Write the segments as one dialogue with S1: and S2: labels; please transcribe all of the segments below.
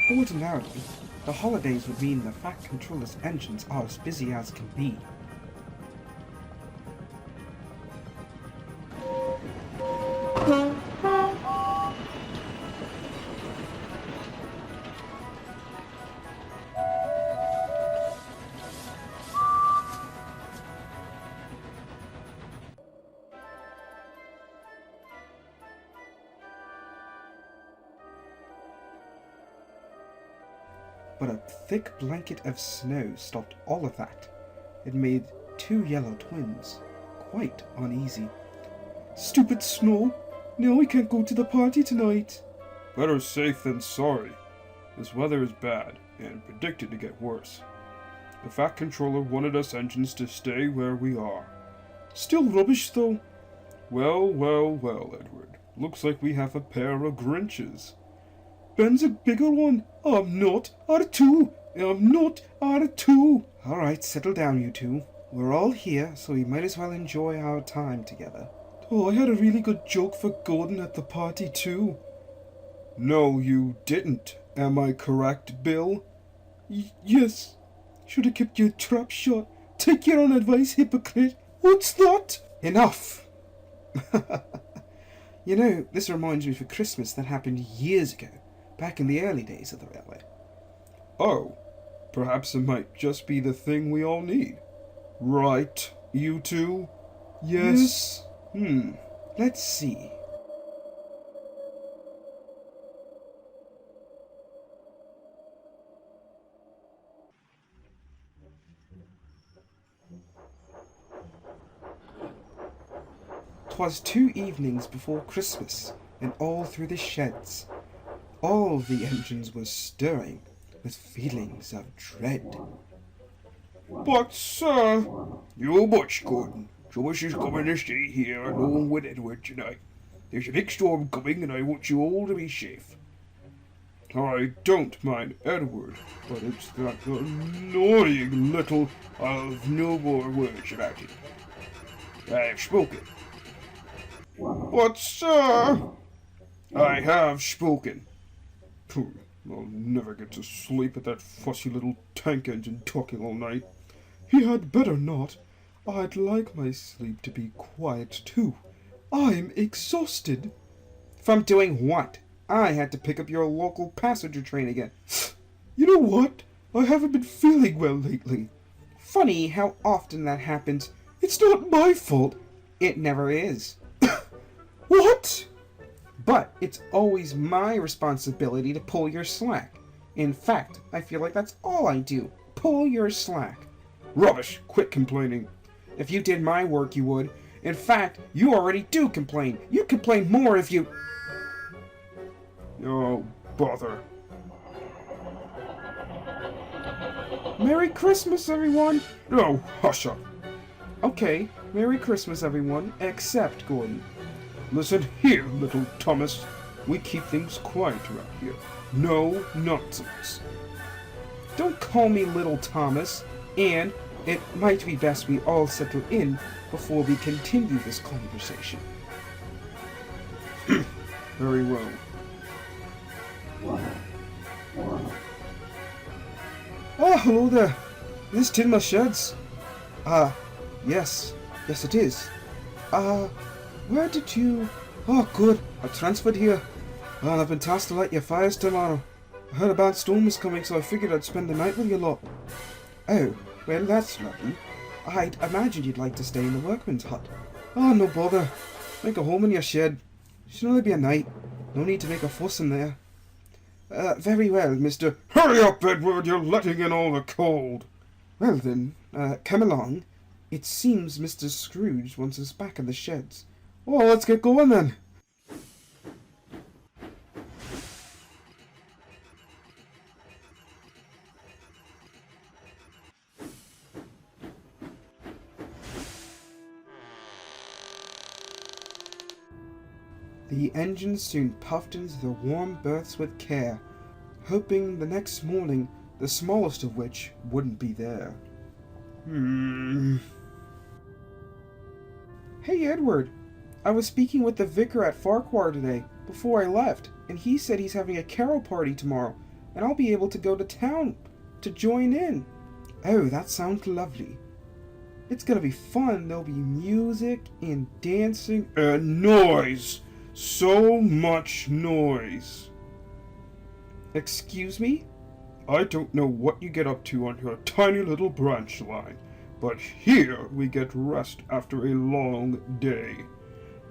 S1: Ordinarily, the holidays would mean the Fat Controller's engines are as busy as can be. But a thick blanket of snow stopped all of that. It made two yellow twins quite uneasy. Stupid snow! Now we can't go to the party tonight.
S2: Better safe than sorry. This weather is bad and predicted to get worse. The Fat Controller wanted us engines to stay where we are.
S1: Still rubbish though.
S2: Well, Edward. Looks like we have a pair of Grinches.
S1: Ben's a bigger one. I'm not. Out of two. I'm not. Out of two. Alright, settle down, you two. We're all here, so we might as well enjoy our time together. Oh, I had a really good joke for Gordon at the party too.
S2: No, you didn't. Am I correct, Bill?
S1: Yes. Should have kept your trap shut. Take your own advice, hypocrite. What's that? Enough. You know, this reminds me of a Christmas that happened years ago. Back in the early days of the railway.
S2: Oh, perhaps it might just be the thing we all need. Right, you two?
S1: Yes. Let's see. "'Twas 2 evenings before Christmas, and all through the sheds all the engines were stirring with feelings of dread.
S2: But, sir, you butch, Gordon. Joyce is coming to stay here alone with Edward tonight. There's a big storm coming, and I want you all to be safe. I don't mind Edward, but it's that annoying little... I've no more words about it. I've spoken. But, sir, I have spoken. I'll never get to sleep with that fussy little tank engine talking all night.
S1: He had better not. I'd like my sleep to be quiet too. I'm exhausted. From doing what? I had to pick up your local passenger train again. You know what? I haven't been feeling well lately. Funny how often that happens. It's not my fault. It never is. What? But it's always my responsibility to pull your slack. In fact, I feel like that's all I do. Pull your slack.
S2: Rubbish! Quit complaining.
S1: If you did my work, you would. In fact, you already do complain. You'd complain more if you...
S2: Oh, bother.
S1: Merry Christmas, everyone!
S2: Oh, hush up.
S1: Okay, Merry Christmas, everyone, except Gordon.
S2: Listen here, little Thomas. We keep things quiet around here. No nonsense.
S1: Don't call me little Thomas, and it might be best we all settle in before we continue this conversation.
S2: Very well.
S1: Ah, hello there. Is this Tinma Sheds? Yes. Yes, it is. Where did you... Oh, good. I transferred here. I've been tasked to light your fires tomorrow. I heard a bad storm was coming, so I figured I'd spend the night with you lot. Oh, well, that's lovely. I'd imagined you'd like to stay in the workman's hut. Oh, no bother. Make a home in your shed. It should only be a night. No need to make a fuss in there. Very well, Mr.
S2: Hurry up, Edward! You're letting in all the cold.
S1: Well then, come along. It seems Mr. Scrooge wants us back in the sheds. Oh, let's get going then. The engine soon puffed into the warm berths with care, hoping the next morning the smallest of which wouldn't be there. Hey, Edward. I was speaking with the vicar at Farquhar today, before I left, and he said he's having a carol party tomorrow. and I'll be able to go to town to join in. Oh, that sounds lovely. It's gonna be fun. There'll be music and dancing
S2: and noise. So much noise.
S1: Excuse me?
S2: I don't know what you get up to on your tiny little branch line, but here we get rest after a long day.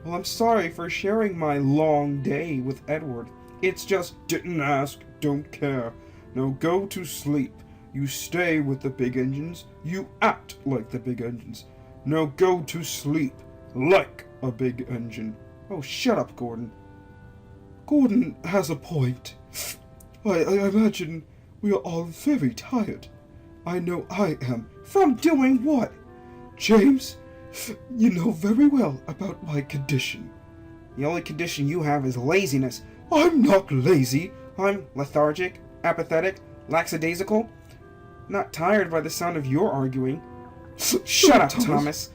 S1: Well, I'm sorry for sharing my long day with Edward. It's just...
S2: Didn't ask, don't care. Now go to sleep. You stay with the big engines. You act like the big engines. Now go to sleep like a big engine.
S1: Oh, shut up, Gordon.
S2: Gordon has a point. I imagine we are all very tired. I know I am.
S1: From doing what?
S2: James, you know very well about my condition.
S1: The only condition you have is laziness.
S2: I'm not lazy.
S1: I'm lethargic, apathetic, lackadaisical. Not tired by the sound of your arguing. Shut up, Thomas.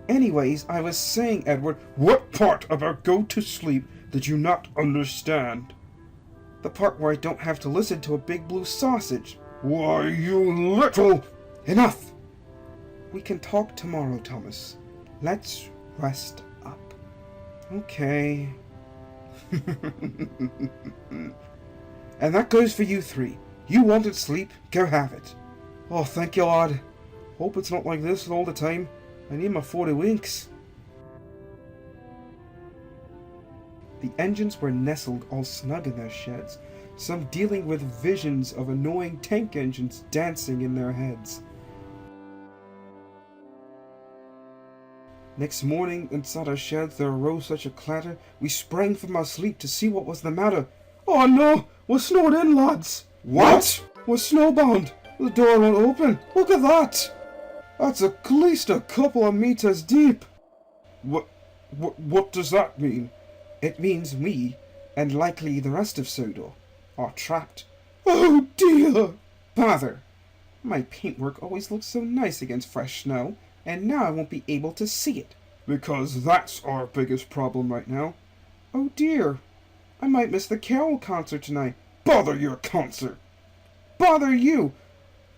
S1: Anyways, I was saying, Edward...
S2: What part about go to sleep did you not understand?
S1: The part where I don't have to listen to a big blue sausage.
S2: Why, you little...
S1: Enough! We can talk tomorrow, Thomas. Let's rest up. Okay. And that goes for you three. You wanted sleep, go have it. Oh, thank you, lad. Hope it's not like this all the time. I need my 40 winks. The engines were nestled all snug in their sheds, some dealing with visions of annoying tank engines dancing in their heads. Next morning, inside our sheds there arose such a clatter, we sprang from our sleep to see what was the matter.
S2: Oh no! We're snowed in, lads!
S1: What?
S2: We're snowbound! The door won't open! Look at that! That's at least a couple of meters deep! What does that mean?
S1: It means we, and likely the rest of Sodor, are trapped.
S2: Oh dear!
S1: Bother! My paintwork always looks so nice against fresh snow, and now I won't be able to see it.
S2: Because that's our biggest problem right now.
S1: Oh dear! I might miss the Carol concert tonight.
S2: Bother your concert!
S1: Bother you!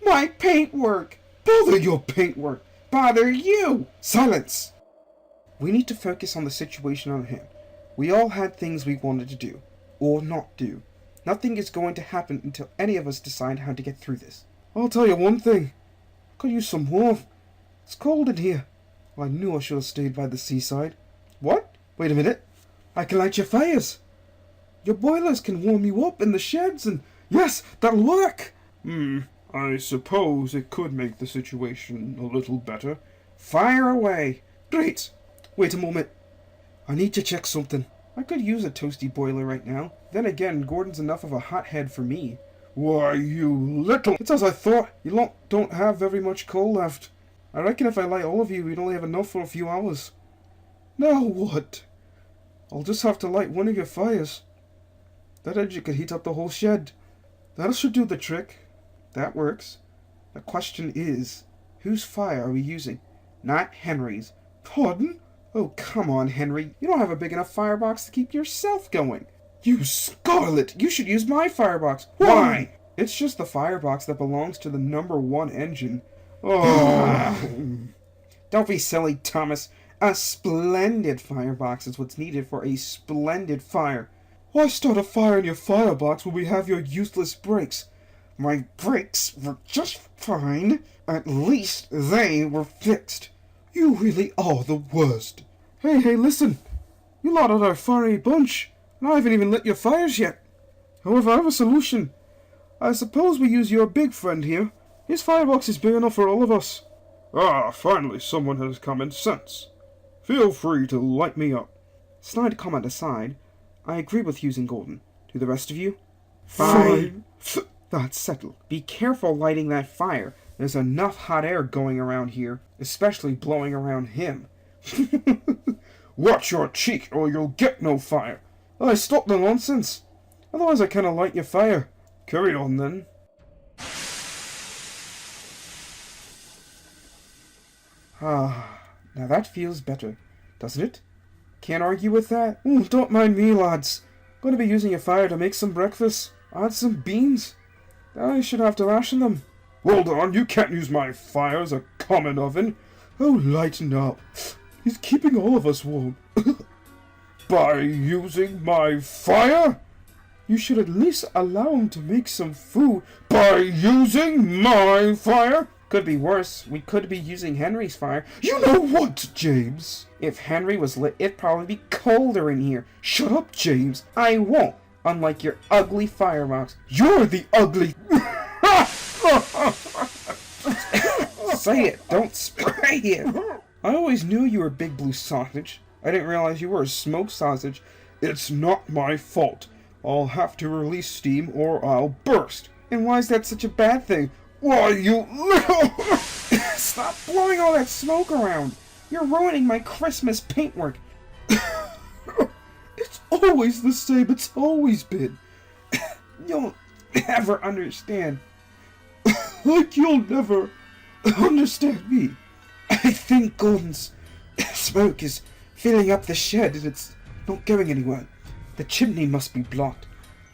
S1: My paintwork!
S2: Bother your paintwork!
S1: Bother you! Silence! We need to focus on the situation on hand. We all had things we wanted to do, or not do. Nothing is going to happen until any of us decide how to get through this.
S2: I'll tell you one thing. I could use some warmth. It's cold in here. I knew I should have stayed by the seaside.
S1: What?
S2: Wait a minute. I can light your fires. Your boilers can warm you up in the sheds and... Yes, that'll work! I suppose it could make the situation a little better.
S1: Fire away!
S2: Great! Wait a moment. I need to check something.
S1: I could use a toasty boiler right now. Then again, Gordon's enough of a hothead for me.
S2: Why, you little...
S1: It's as I thought. You don't have very much coal left. I reckon if I light all of you, we'd only have enough for a few hours.
S2: Now what?
S1: I'll just have to light one of your fires. That engine could heat up the whole shed. That should do the trick. That works. The question is, whose fire are we using? Not Henry's.
S2: Pardon?
S1: Oh, come on, Henry. You don't have a big enough firebox to keep yourself going.
S2: You scarlet!
S1: You should use my firebox.
S2: Why?
S1: It's just the firebox that belongs to the #1 engine.
S2: Oh.
S1: Don't be silly, Thomas. A splendid firebox is what's needed for a splendid fire.
S2: Why start a fire in your firebox when we have your useless brakes?
S1: My brakes were just fine. At least they were fixed.
S2: You really are the worst.
S1: Hey, listen. You lot are a fiery bunch, and I haven't even lit your fires yet. However, I have a solution. I suppose we use your big friend here. His firebox is big enough for all of us.
S2: Ah, finally someone has common sense. Feel free to light me up.
S1: Snide comment aside, I agree with using Gordon. Do the rest of you?
S2: Fine.
S1: That's settled. Be careful lighting that fire. There's enough hot air going around here, especially blowing around him.
S2: Watch your cheek or you'll get no fire.
S1: Stop the nonsense. Otherwise I cannot light your fire.
S2: Carry on then.
S1: Now that feels better, doesn't it? Can't argue with that? Don't mind me, lads. Going to be using your fire to make some breakfast. Add some beans. I should have to ration them.
S2: Hold on, you can't use my fire as a common oven.
S1: Oh, lighten up. He's keeping all of us warm.
S2: By using my fire?
S1: You should at least allow him to make some food.
S2: By using my fire?
S1: Could be worse. We could be using Henry's fire.
S2: You know what, James?
S1: If Henry was lit, it'd probably be colder in here.
S2: Shut up, James.
S1: I won't. Unlike your ugly firebox.
S2: You're the ugly...
S1: Say it. Don't spray it. I always knew you were Big Blue Sausage. I didn't realize you were a smoked sausage.
S2: It's not my fault. I'll have to release steam or I'll burst.
S1: And why is that such a bad thing?
S2: Why, you little...
S1: Stop blowing all that smoke around. You're ruining my Christmas paintwork.
S2: It's always the same. It's always been.
S1: You'll never understand.
S2: Like you'll never understand me.
S1: I think Gordon's smoke is filling up the shed and it's not going anywhere. The chimney must be blocked.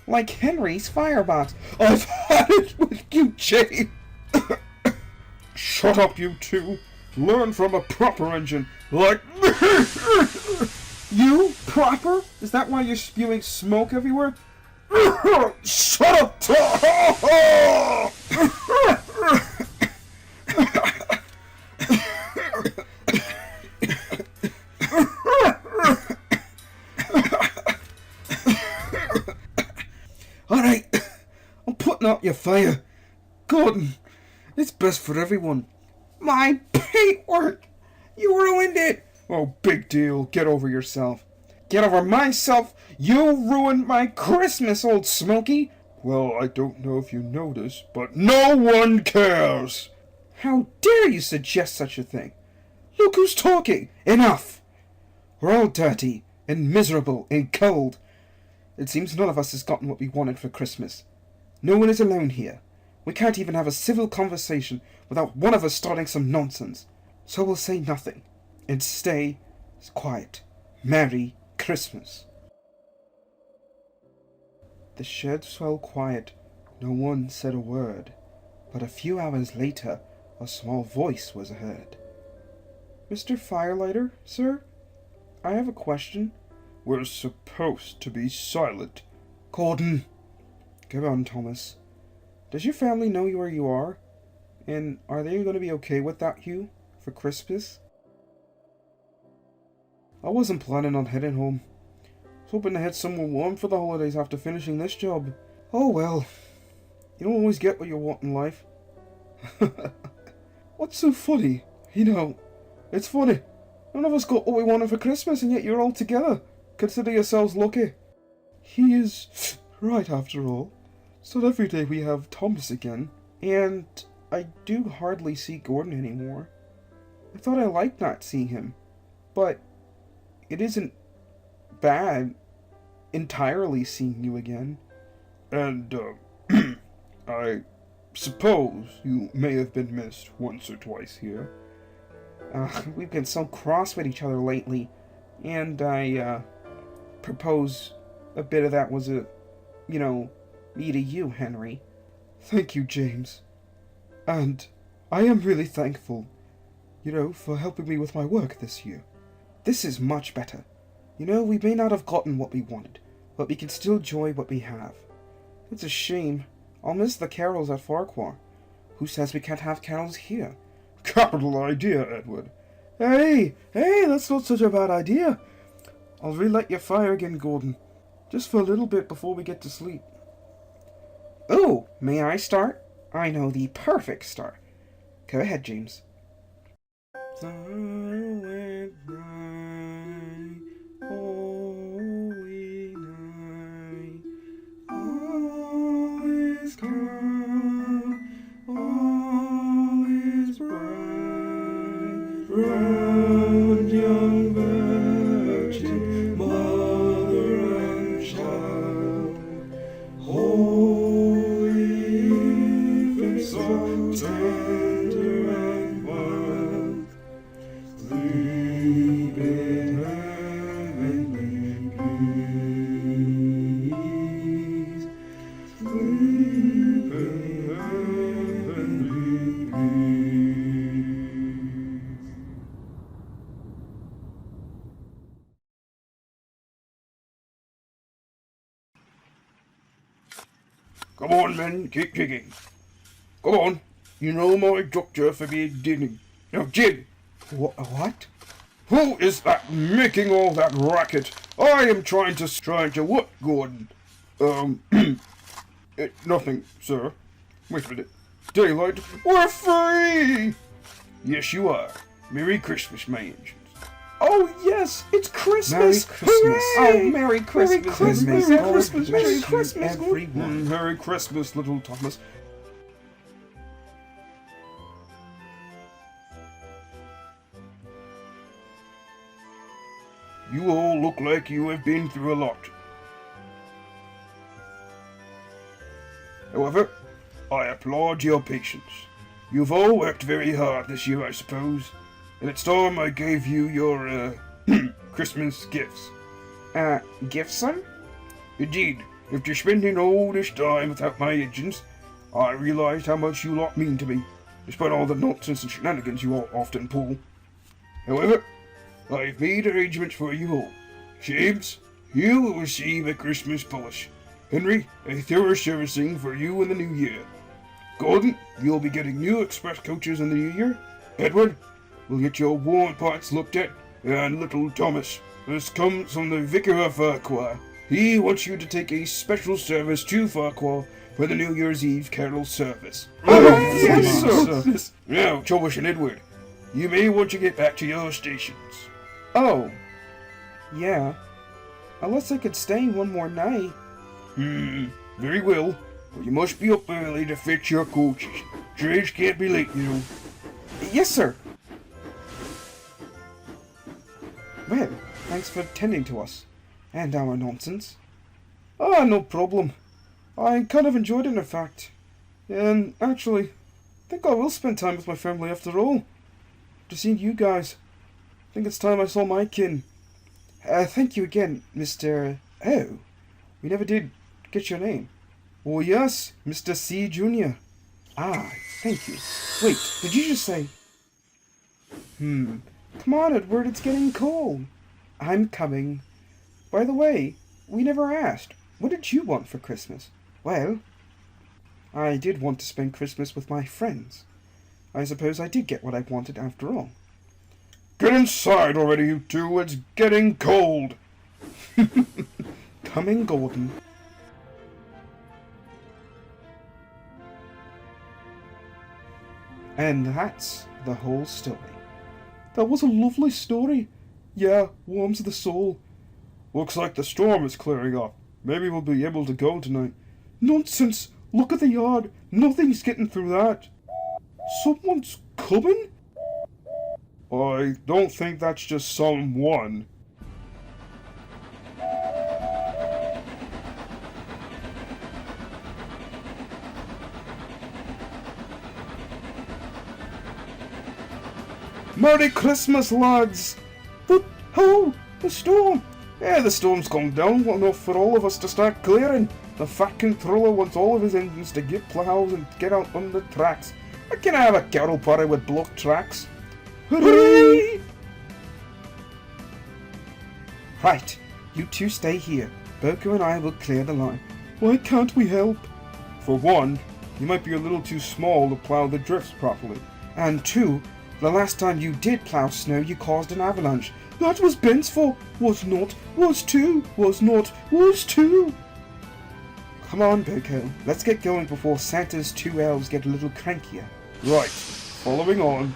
S1: Like Henry's firebox.
S2: I've had it with you, James. Shut up, you two. Learn from a proper engine like me.
S1: You? Proper? Is that why you're spewing smoke everywhere?
S2: Shut up,
S1: Alright, I'm putting out your fire. Gordon, it's best for everyone. My paintwork! You ruined it!
S2: Oh, big deal. Get over yourself.
S1: Get over myself? You ruined my Christmas, old Smoky!
S2: Well, I don't know if you noticed, but no one cares!
S1: How dare you suggest such a thing?
S2: Look who's talking!
S1: Enough! We're all dirty, and miserable, and cold. It seems none of us has gotten what we wanted for Christmas. No one is alone here. We can't even have a civil conversation without one of us starting some nonsense. So we'll say nothing, and stay quiet. Merry Christmas. The shed fell quiet. No one said a word. But a few hours later, a small voice was heard. Mr. Firelighter, sir? I have a question.
S2: We're supposed to be silent.
S1: Gordon! Go on, Thomas. Does your family know where you are? And are they going to be okay without you for Christmas? I wasn't planning on heading home. I was hoping to head somewhere warm for the holidays after finishing this job. Oh well. You don't always get what you want in life.
S2: What's so funny?
S1: You know, it's funny. None of us got what we wanted for Christmas, and yet you're all together. Consider yourselves lucky.
S2: He is right, after all. It's not every day we have Thomas again.
S1: And I do hardly see Gordon anymore. I thought I liked not seeing him. But it isn't bad entirely seeing you again.
S2: And, I suppose you may have been missed once or twice here.
S1: We've been so cross with each other lately, and I propose a bit of that was me to you, Henry.
S2: Thank you, James. And I am really thankful, for helping me with my work this year.
S1: This is much better. We may not have gotten what we wanted, but we can still enjoy what we have. It's a shame. I'll miss the carols at Farquhar. Who says we can't have carols here?
S2: Capital idea, Edward.
S1: Hey, that's not such a bad idea. I'll relight your fire again, Gordon. Just for a little bit before we get to sleep. Oh, may I start? I know the perfect start. Go ahead, James. Silent night, holy night, all is calm, all is bright, round young virgin, mother and child, holy infant, so tender and mild,
S2: Come on, men, keep digging. Come on. You know my doctor forbid digging. Now dig.
S1: What?
S2: Who is that making all that racket? I am trying to what, Gordon? Nothing, sir. Wait a minute. Daylight, we're free! Yes, you are. Merry Christmas, my engines.
S1: Oh yes, it's Christmas!
S3: Merry Christmas.
S1: Hooray! Oh, Merry Christmas!
S3: Merry Christmas,
S1: Merry
S3: God
S1: Christmas!
S3: bless
S1: Merry
S3: you,
S1: Christmas!
S3: everyone.
S1: Merry Christmas, little Thomas.
S2: You all look like you have been through a lot. However, I applaud your patience. You've all worked very hard this year, I suppose, and it's time I gave you your, Christmas gifts.
S1: Gifts, sir?
S2: Indeed, after spending all this time without my agents, I realized how much you lot mean to me, despite all the nonsense and shenanigans you all often pull. However, I've made arrangements for you all. James, you will receive a Christmas polish. Henry, a thorough servicing for you in the new year. Gordon, you'll be getting new express coaches in the new year. Edward, we'll get your worn parts looked at. And little Thomas, this comes from the Vicar of Farquhar. He wants you to take a special service to Farquhar for the New Year's Eve carol service.
S1: Yes, sir!
S2: Now, Thomas and Edward, you may want to get back to your stations.
S1: Oh. Yeah. Unless I could stay one more night.
S2: Very well. But you must be up early to fetch your coaches. Trains can't be late, you know.
S1: Yes, sir! Well, thanks for attending to us. And our nonsense. Ah, no problem. I kind of enjoyed it, in fact. And actually, I think I will spend time with my family after all. After seeing you guys, I think it's time I saw my kin. Thank you again, Mr. Oh, we never did get your name. Oh yes, Mr. C. Jr. Ah, thank you. Wait, did you just say... Come on, Edward, it's getting cold. I'm coming. By the way, we never asked, what did you want for Christmas? Well, I did want to spend Christmas with my friends. I suppose I did get what I wanted after all.
S2: Get inside already, you two. It's getting cold.
S1: Coming, Gordon. And that's the whole story. That was a lovely story. Yeah, warms the soul. Looks like the storm is clearing up. Maybe we'll be able to go tonight. Nonsense! Look at the yard. Nothing's getting through that. Someone's coming? I don't think that's just someone. Merry Christmas, lads! But, oh, the storm! Yeah, the storm's come down enough for all of us to start clearing. The fat controller wants all of his engines to get plows and get out on the tracks. I can have a carol party with blocked tracks. Hooray! Right, you two stay here. Boko and I will clear the line. Why can't we help? For one, you might be a little too small to plow the drifts properly. And two, the last time you did plow snow, you caused an avalanche. That was Ben's fault. Was not. Was too. Was not. Was too. Come on, Boko. Let's get going before Santa's two elves get a little crankier.
S2: Right. Following on.